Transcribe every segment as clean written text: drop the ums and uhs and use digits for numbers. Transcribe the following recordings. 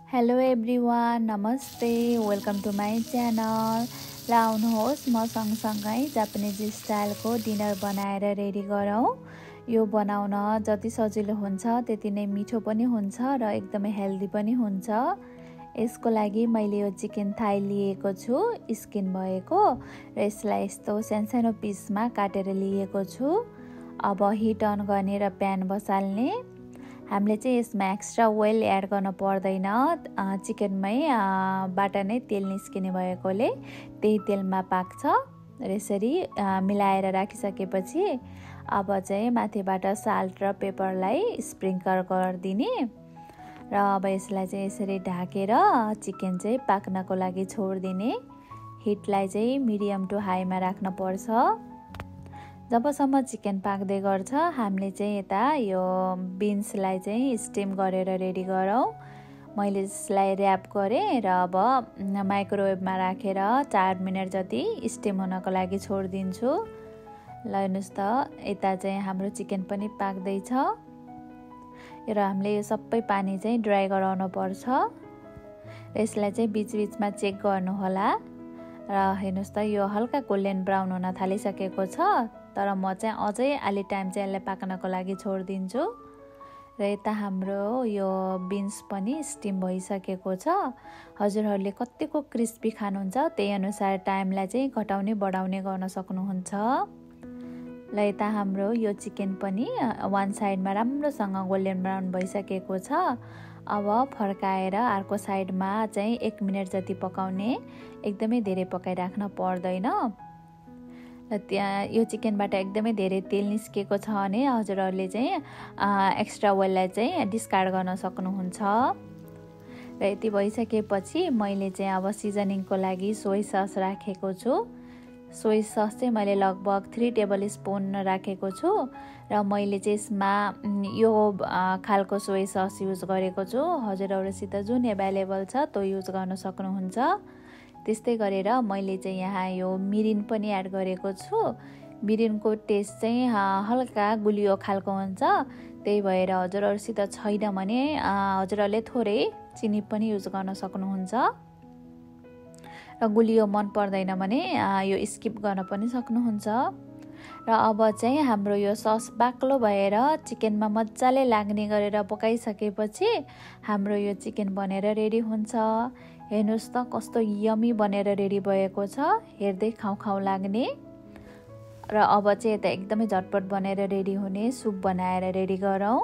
Hello everyone, नमस्ते, welcome to my channel. ल आउनुहोस् म सँगसँगै जापानिज स्टाइलको डिनर बनाएर रेडी गरौँ। यो बनाउन जति सजिलो हुन्छ त्यति नै मिठो पनि हुन्छ र एकदमै हेल्दी पनि हुन्छ। यसको लागि मैले यो चिकन थाई लिएको छु, स्किन भएको, र यसलाई यस्तो सानो पिसमा काटेर लिएको छु। अब हिट अन गर्ने र प्यान बसाल्ने। हामीले चाहिँ यसमा एक्स्ट्रा ओइल एड गर्न पर्दैन, चिकनमै बाट नै तेल निस्किने भएकोले त्यही तेलमा पाक्छ। र यसरी मिलाएर राखिसकेपछि अब चाहिँ माथिबाट साल्ट र पेपरलाई स्प्रिङ्कल गरिदिने र अब यसलाई चाहिँ यसरी ढाकेर चिकन चाहिँ पाक्नको लागि छोडिदिने। हिटलाई चाहिँ मिडियम टु हाईमा राख्न पर्छ। जबसम्म चिकन पाक्दै गर्छ हामीले चाहिँ यता यो बिन्सलाई चाहिँ स्टिम गरेर रेडी गरौँ। मैले यसलाई ऱ्याप गरेँ र अब माइक्रोवेभमा राखेर 4 मिनट जति स्टिम हुनको लागि छोडिदिन्छु। ल हेर्नुहोस् त, यता चाहिँ हाम्रो चिकन पनि पाक्दैछ र हामीले यो सबै पानी चाहिँ ड्राई गराउनु पर्छ। र यसलाई चाहिँ बिचबिचमा चेक गर्नुहोला। र हेर्नुहोस् त, यो हल्का गोल्डन ब्राउन हुन थालिसकेको छ, तर म चाहिँ अझै अलि टाइम चाहिँ यसलाई पाक्नको लागि छोडिदिन्छु। र यता हाम्रो यो बिन्स पनि स्टिम भइसकेको छ। हजुरहरूले कतिको क्रिस्पी खानुहुन्छ त्यही अनुसार टाइमलाई चाहिँ घटाउने बढाउने गर्न सक्नुहुन्छ। ल यता हाम्रो यो चिकन पनि वान साइडमा राम्रोसँग गोल्डन ब्राउन भइसकेको छ। अब फर्काएर अर्को साइडमा चाहिँ 1 मिनट जति पकाउने, एकदमै धेरै पकाइराख्न पर्दैन। र त्यहाँ यो चिकनबाट एकदमै धेरै तेल निस्केको छ भने हजुरहरूले चाहिँ एक्स्ट्रा ओइललाई चाहिँ डिस्कार्ड गर्न सक्नुहुन्छ। र यति भइसकेपछि मैले चाहिँ अब सिजनिङको लागि सोया सस राखेको छु। सोया सस चाहिँ मैले लगभग 3 टेबल स्पुन राखेको छु र मैले चाहिँ यसमा यो खालको सोया सस युज गरेको छु। हजुरहरूसित जुन एभाइलेबल छ त्यो युज गर्न सक्नुहुन्छ। त्यस्तै गरेर मैले चाहिँ यहाँ यो मिरिन पनि एड गरेको छु। मिरिनको टेस्ट चाहिँ हल्का गुलियो खालको हुन्छ, त्यही भएर हजुरहरूसित छैन भने हजुरहरूले थोरै चिनी पनि युज गर्न सक्नुहुन्छ। र गुलियो मन पर्दैन भने यो स्किप गर्न पनि सक्नुहुन्छ। र अब चाहिँ हाम्रो यो सस बाक्लो भएर चिकनमा मजाले लाग्ने गरेर पकाइसकेपछि हाम्रो यो चिकन बनेर रेडी हुन्छ। हेर्नुहोस् त कस्तो यमी बनेर रेडी भएको छ, हेर्दै खाउँ खाउँ लाग्ने। र अब चाहिँ यता एकदमै झटपट बनेर रेडी हुने सुप बनाएर रेडी गरौँ।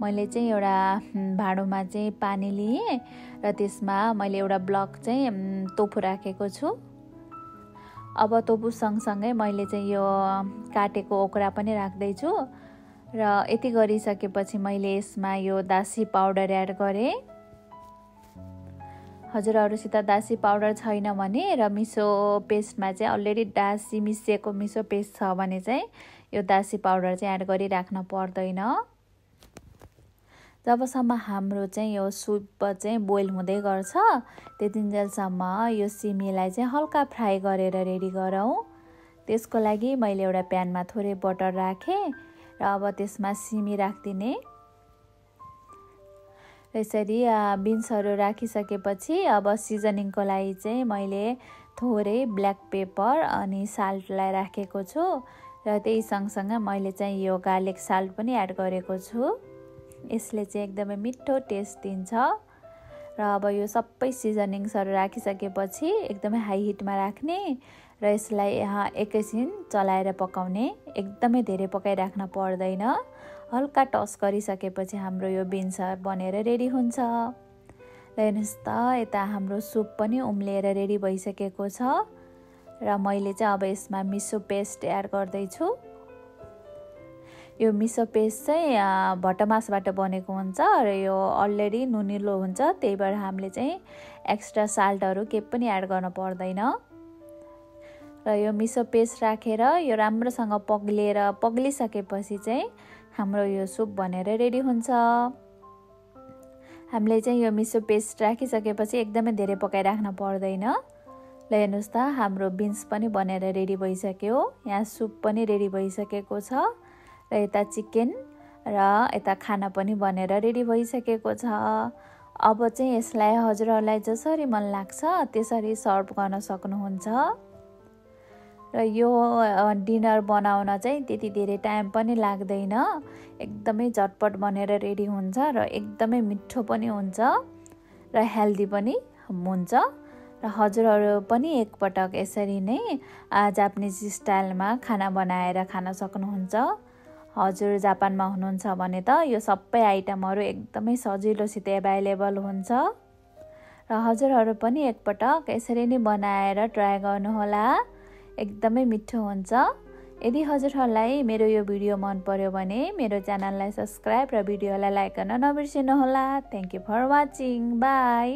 मैले चाहिँ एउटा भाँडोमा चाहिँ पानी लिएँ र त्यसमा मैले एउटा ब्लक चाहिँ टोफु राखेको छु। अब टोफु सँगसँगै मैले चाहिँ यो काटेको ओक्रा पनि राख्दैछु। र यति गरिसकेपछि मैले यसमा यो दासी पाउडर एड गरेँ। हजुरहरूसित दासी पाउडर छैन भने र मिसो पेस्टमा चाहिँ अलरेडी दासी मिसिएको मिसो पेस्ट छ भने चाहिँ यो दासी पाउडर चाहिँ एड गरिराख्न पर्दैन। जबसम्म हाम्रो चाहिँ यो सुप चाहिँ बोइल हुँदै गर्छ त्यतिन्जेलसम्म यो सिमीलाई चाहिँ हल्का फ्राई गरेर रेडी गरौँ। त्यसको लागि मैले एउटा प्यानमा थोरै बटर राखेँ र अब त्यसमा सिमी राखिदिने। यसरी बिन्सहरू राखिसकेपछि अब सिजनिङको लागि चाहिँ मैले थोरै ब्ल्याक पेपर अनि साल्टलाई राखेको छु र त्यही सँगसँगै मैले चाहिँ यो गार्लिक साल्ट पनि एड गरेको छु। यसले चाहिँ एकदमै मिठो टेस्ट दिन्छ। र अब यो सबै सिजनिङ्सहरू राखिसकेपछि एकदमै हाई हिटमा राख्ने र यसलाई एकैछिन चलाएर पकाउने, एकदमै धेरै पकाइराख्न पर्दैन। हल्का टस गरिसकेपछि हाम्रो यो बिन्स बनेर रेडी हुन्छ। र हेर्नुहोस् त, यता हाम्रो सुप पनि उम्लिएर रेडी भइसकेको छ र मैले चाहिँ अब यसमा मिसो पेस्ट एड गर्दैछु। यो मिसो पेस्ट चाहिँ भटमासबाट बनेको हुन्छ र यो अलरेडी नुनिलो हुन्छ, त्यही भएर हामीले चाहिँ एक्स्ट्रा साल्टहरू केही पनि एड गर्न पर्दैन। र यो मिसो पेस्ट राखेर यो राम्रोसँग पग्लिसकेपछि चाहिँ हाम्रो यो सुप बनेर रेडी हुन्छ। हामीले चाहिँ यो मिसो पेस्ट राखिसकेपछि एकदमै धेरै पकाइराख्न पर्दैन। ल हेर्नुहोस् त, हाम्रो बिन्स पनि बनेर रेडी भइसक्यो, यहाँ सुप पनि रेडी भइसकेको छ र यता चिकन र यता खाना पनि बनेर रेडी भइसकेको छ। अब चाहिँ यसलाई हजुरहरूलाई जसरी मन लाग्छ त्यसरी सर्भ गर्न सक्नुहुन्छ। र यो डिनर बनाउन चाहिँ त्यति धेरै टाइम पनि लाग्दैन, एकदमै झटपट बनेर रेडी हुन्छ र एकदमै मिठो पनि हुन्छ र हेल्दी पनि हुन्छ। र हजुरहरू पनि एकपटक यसरी नै जापानिज स्टाइलमा खाना बनाएर खान सक्नुहुन्छ। हजुर जापानमा हुनुहुन्छ भने त यो सबै आइटमहरू एकदमै सजिलोसित एभाइलेबल हुन्छ र हजुरहरू पनि एकपटक यसरी नै बनाएर ट्राई गर्नुहोला, एकदमै मिठो हुन्छ। यदि हजुरहरूलाई मेरो यो भिडियो मन पर्यो भने मेरो च्यानललाई सब्स्क्राइब र भिडियोलाई लाइक गर्न नबिर्सिनुहोला। Thank you for watching. By.